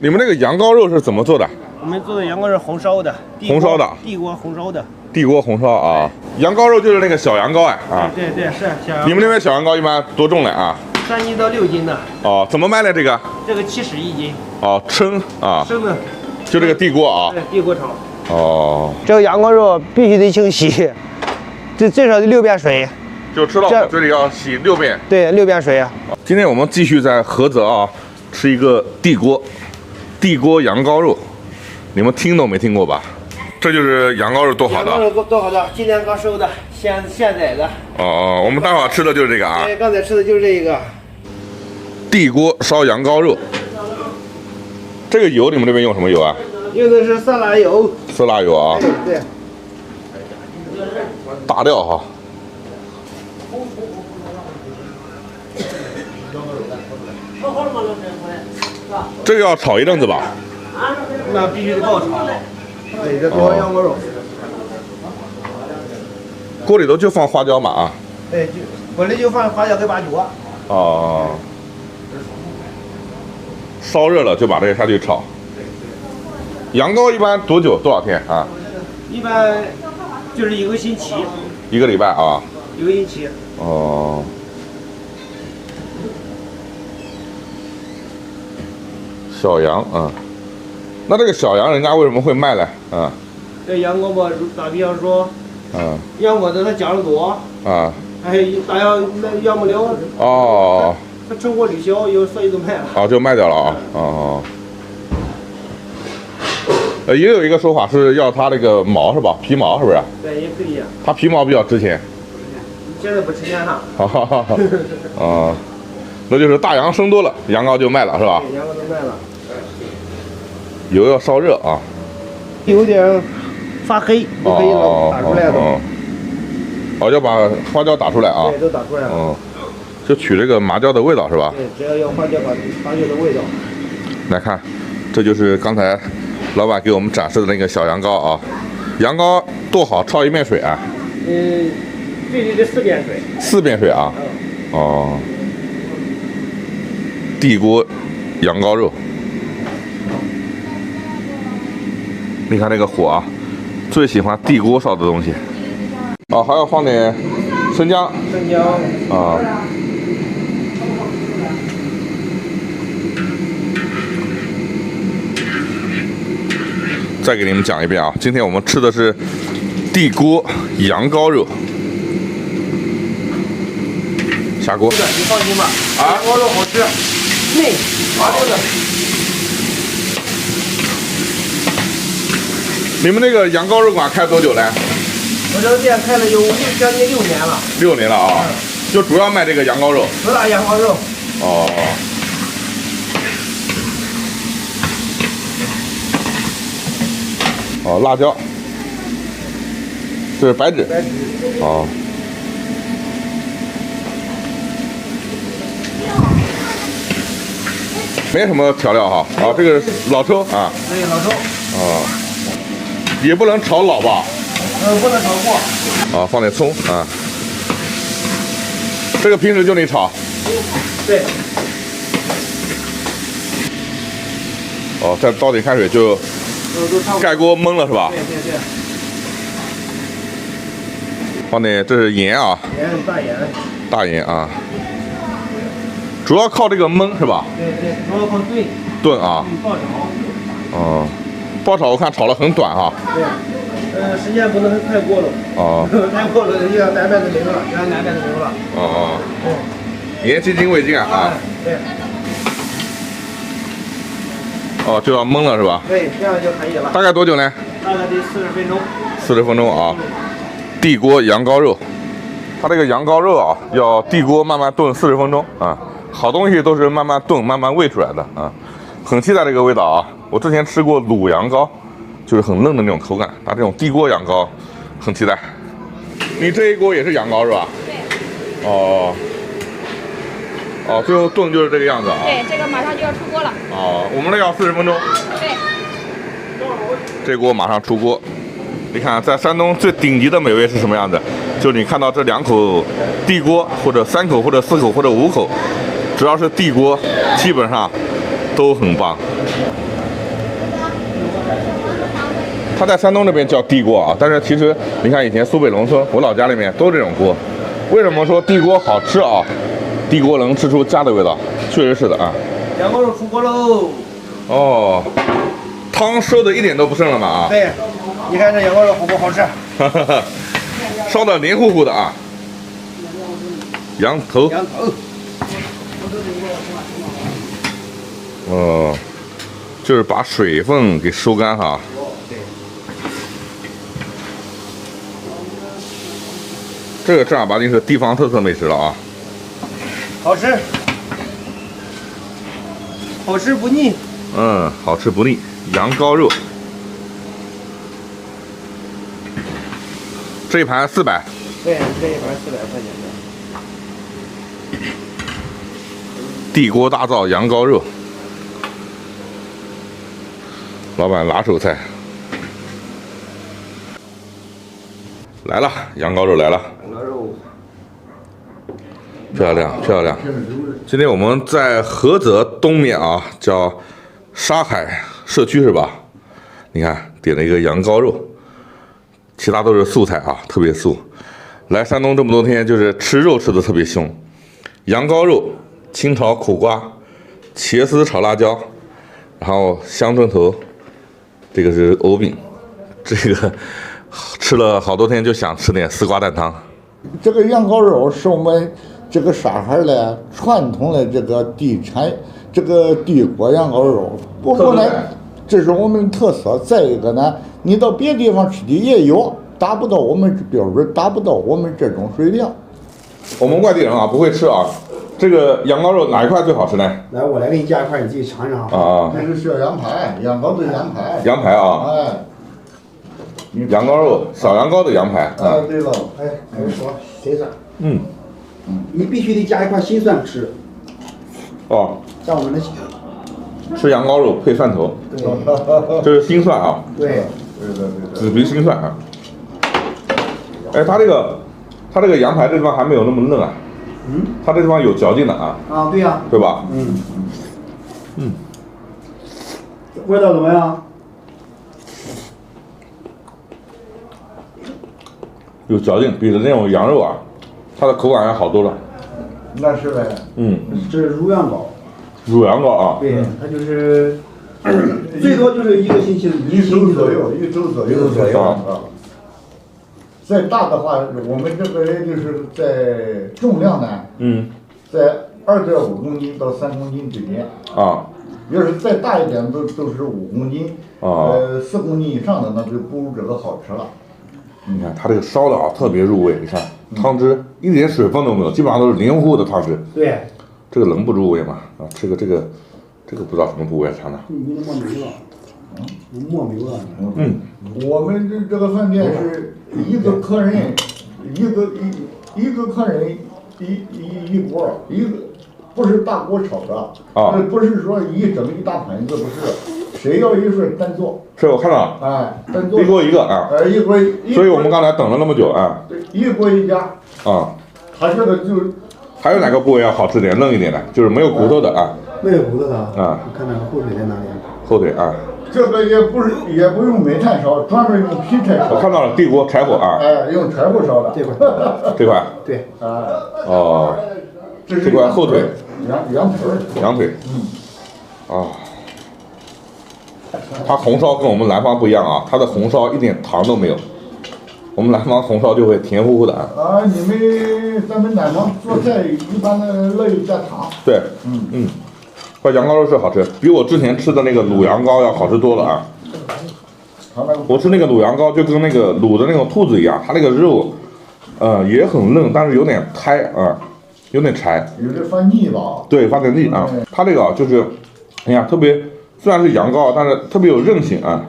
你们那个羊羔肉是怎么做的？我们做的羊羔是红烧的，红烧的，地锅红烧的。地锅红烧啊，羊羔肉就是那个小羊羔哎啊。对对是小羊羔。你们那边小羊羔一般多重嘞啊？3斤到6斤的。哦，怎么卖呢这个？这个70一斤。哦，称啊。生的。就这个地锅啊。对，地锅炒。哦。这个羊羔肉必须得清洗，最少得6遍水。就吃到我嘴里要洗6遍。对，6遍水啊。今天我们继续在菏泽啊吃一个地锅羊羔肉，你们听都没听过吧？这就是羊羔肉剁好的。羊羔肉剁好的，今天刚收的，现宰的。哦，我们待会儿吃的就是这个啊。对，刚才吃的就是这个。地锅烧羊羔肉，这个油你们这边用什么油啊？用的是色拉油。色拉油啊。对。大料哈。这个要炒一阵子吧？那必须得爆炒。对，这剁羊羔肉。锅里头就放花椒嘛啊？对，锅里就放花椒跟八角。哦。烧热了就把这个下去炒。羊羔一般多少天啊？一般就是1个星期。1个礼拜啊？1个星期。哦。小羊啊，那这个小羊人家为什么会卖呢？啊，这羊羔嘛，打比方说，羊羔的它价格多啊，哎，大家养不了哦，它成活率小，所以就卖了。哦，就卖掉了啊，哦。也有一个说法是要它那个毛是吧？皮毛是不是？对，也可以。它皮毛比较值钱。现在不值钱了。哈哈哈。啊，那就是大羊生多了，羊羔就卖了是吧？对，羊羔都卖了。油要烧热啊，有点发黑，就可以打出来的。哦，要把花椒打出来啊。对，都打出来了。嗯，就取这个麻椒的味道是吧？对，只要要花椒把花椒的味道。来看，这就是刚才老板给我们展示的那个小羊羔啊。羊羔剁好焯1遍水啊？最低的4遍水。4遍水啊？哦。地锅羊羔肉。你看这个火啊，最喜欢地锅烧的东西。哦，还要放点生姜。生姜。啊。再给你们讲一遍啊，今天我们吃的是地锅羊羔肉。下锅。你放心吧，羊羔肉好吃，嫩，滑溜的。你们那个羊羔肉馆开多久了？我这个店开了有将近6年了。6年了啊，就主要卖这个羊羔肉。主打羊羔肉。哦。哦，辣椒。这是白芷。白芷。哦。没什么调料哈，啊，这个老抽啊。对，老抽。啊。也不能炒老吧？不能炒过。啊，放点葱啊。这个平时就你炒？对。哦，再倒点开水就盖锅焖了是吧？对对对。放点，这是盐啊。盐，大盐。大盐啊。主要靠这个焖是吧？对对，主要靠炖。炖啊。爆炒。哦。爆炒我看炒了很短哈。对，时间不能太过了。哦。太过了就让南麦子没了，让南麦子没了。哦。对。盐津津味精啊。对。哦，就要焖了是吧？对，这样就可以了。大概多久呢？大概得40分钟。40分钟啊。地锅羊羔肉，它这个羊羔肉啊，要地锅慢慢炖40分钟啊。好东西都是慢慢炖、慢慢煨出来的啊。很期待这个味道啊！我之前吃过卤羊羔，就是很嫩的那种口感，它这种地锅羊羔很期待。你这一锅也是羊羔是吧？对。哦。哦，最后炖就是这个样子啊。对，这个马上就要出锅了。哦，我们那要40分钟。对。这锅马上出锅。你看，在山东最顶级的美味是什么样子？就是你看到这2口地锅，或者3口，或者4口，或者5口，只要是地锅，基本上都很棒。它在山东这边叫地锅啊，但是其实你看以前苏北农村，我老家里面都这种锅。为什么说地锅好吃啊？地锅能吃出家的味道，确实是的啊。羊羔肉出锅喽！哦，汤收的一点都不剩了嘛啊？对，你看这羊羔肉火锅好吃。烧的黏糊糊的啊。羊头。羊头。哦，就是把水分给收干哈。对。这个正儿八经是地方特色美食了啊。好吃。好吃不腻。嗯，好吃不腻，羊羔肉。这一盘400。对，这一盘400块钱的。地锅大灶羊羔肉，老板拿手菜。来了，羊羔肉来了。羊羔肉。漂亮漂亮。今天我们在菏泽东面啊，叫沙海社区是吧？你看点了一个羊羔肉，其他都是素菜啊，特别素。来山东这么多天，就是吃肉吃的特别凶。羊羔肉、清炒苦瓜、茄丝炒辣椒，然后香椿头，这个是藕饼，这个吃了好多天就想吃点丝瓜蛋汤。这个羊羔肉是我们这个沙海的传统的这个地锅羊羔肉，不过呢，这是我们的特色。再一个呢，你到别地方吃的也有，达不到我们标准，达不到我们这种水平。我们外地人啊不会吃啊，这个羊羔肉哪一块最好吃呢？来，我来给你夹一块，你自己尝尝。啊，这是小羊排，羊羔的羊排。羊排啊，哎，羊羔肉，小羊羔的羊排啊。对了，哎，还有说谁蒜？嗯，你必须得加一块新蒜吃，哦，像我们的吃羊羔肉配蒜头，对这是新蒜啊，对，紫皮新蒜啊。哎，它这个羊排这地方还没有那么嫩啊，它这地方有嚼劲的啊，啊对呀，对吧？味道怎么样？有嚼劲，比那种羊肉啊，它的口感要好多了。那是呗。嗯，这是乳羊羔，乳羊羔啊，对，它就是最多就是一个星期，一周左右，一周左右啊。再大的话，我们这个就是在重量呢，在2.5公斤到3公斤之间。啊。要是再大一点，都是5公斤。啊。4公斤以上的那就不如这个好吃了。你看它这个烧的啊，特别入味。你看汤汁一点水分都没有，基本上都是黏糊糊的汤汁。对。这个能不入味吗？啊，这个不知道什么部位尝的。你都没有了，没有了。我们这个饭店是一个客人一个客人一锅，不是大锅炒的啊，不是说一整一大盆子，不是，谁要一份单做。是我看到了，哎，单做一锅一个啊，一锅，所以我们刚才等了那么久啊。对，一锅一家。啊，他这个就还有哪个部位要好吃点、嫩一点的？就是没有骨头的啊。没有骨头的啊。你看那个后腿在哪里？后腿啊。这个也不用煤炭烧，专门用皮柴烧。我看到了，地锅柴火啊。哎，用柴火烧的。这块。这块。对。啊。哦。这块后腿。羊腿。羊腿。啊。它红烧跟我们南方不一样啊，它的红烧一点糖都没有。我们南方红烧就会甜乎乎的啊。啊，咱们南方做菜一般的乐意加糖。对。这羊羔肉是好吃，比我之前吃的那个卤羊羔要好吃多了啊。我吃那个卤羊羔就跟那个卤的那种兔子一样，它那个肉，也很嫩，但是有点胎啊，有点柴。有点发腻吧？对，发点腻啊。它这个啊，就是，哎呀，特别虽然是羊羔，但是特别有韧性啊。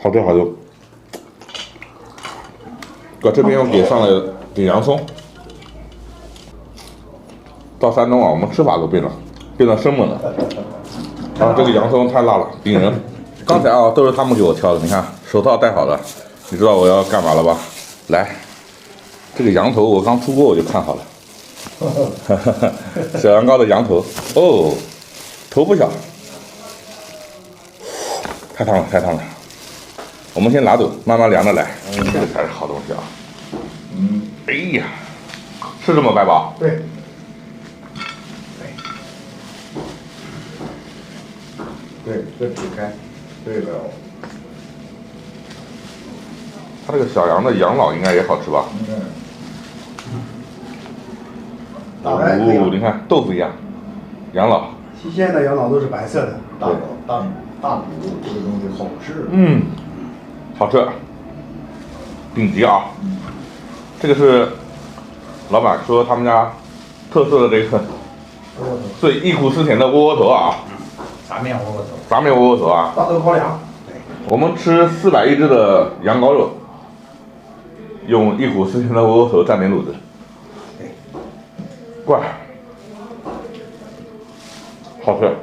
好吃好吃。搁这边我给上了点洋葱。到山东啊，我们吃法都变了。变得生猛了，啊，这个洋葱太辣了，顶人。刚才啊都是他们给我挑的，你看手套戴好了，你知道我要干嘛了吧？来，这个羊头我刚出锅我就看好了，小羊羔的羊头，哦，头不小，太烫了太烫了，我们先拿走，慢慢凉着来，这个才是好东西啊。哎呀，是这么掰吧？对。对，这劈开，对的。它这个小羊的养老应该也好吃吧？哦，你看豆腐一样，养老。新鲜的养老都是白色的。大骨这个东西好吃。好吃，顶级啊！这个是老板说他们家特色的这个最忆苦思甜的窝窝头啊。杂面窝窝头。杂面窝窝头啊。大豆高粱。我们吃400一只的羊羔肉，用忆苦思甜的窝窝头蘸点卤子。怪，好吃。